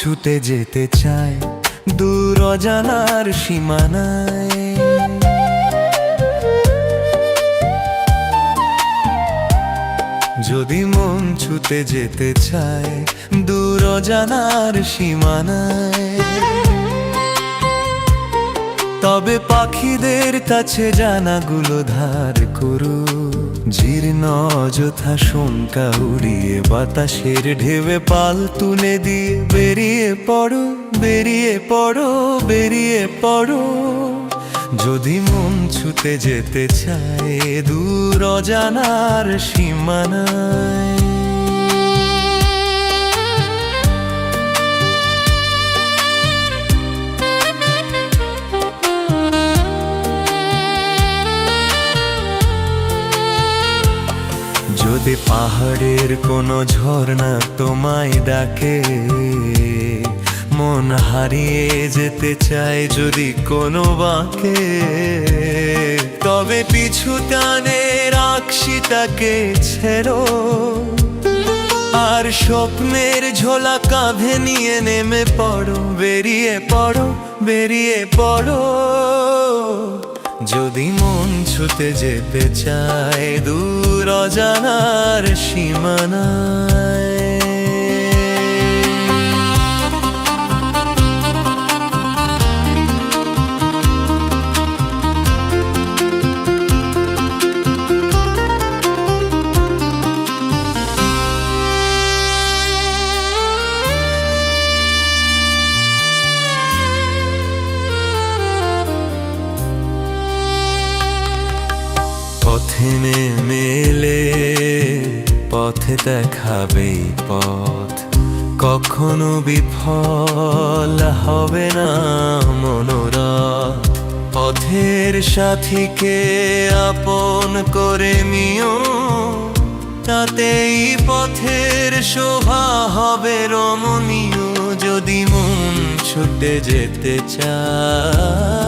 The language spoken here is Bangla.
ছুটে যেতে চায় দূর অজানার সীমানায়। যদি মন ছুটে যেতে চায় দূর অজানার সীমানায়, তবে পাখিদের কাছে জানাগুলো ধার করু। জীর্ণ অযথা শঙ্কা উড়িয়ে বাতাসের ঢেউয়ে পাল তুলে দিয়ে বেরিয়ে পড়ো, বেরিয়ে পড়ো, বেরিয়ে পড়ো। যদি মন ছুটে যেতে চায় দূর অজানার সীমানায়। যদি পাহাড়ের কোনো ঝর্ণা তোমায় ডাকে, মন হারিয়ে যেতে চায় যদি কোনো বাঁকে, তবে পিছু টানে রাখসিটাকে ছেড়ো, আর স্বপ্নের ঝোলা কাঁধে নিয়ে নেমে পড়ো, বেরিয়ে পড়ো, বেরিয়ে পড়ো। যদি মন ছুটে যেতে চায় দূর অজানার সীমানায়। পথে নেমেলে পথে দেখাবেই পথ, কখনো বিফল হবে না মনোরথ। পথের সাথীকে আপন করে নিও, তাতেই পথের শোভা হবে রমণীয়। যদি মন ছুটে যেতে চায়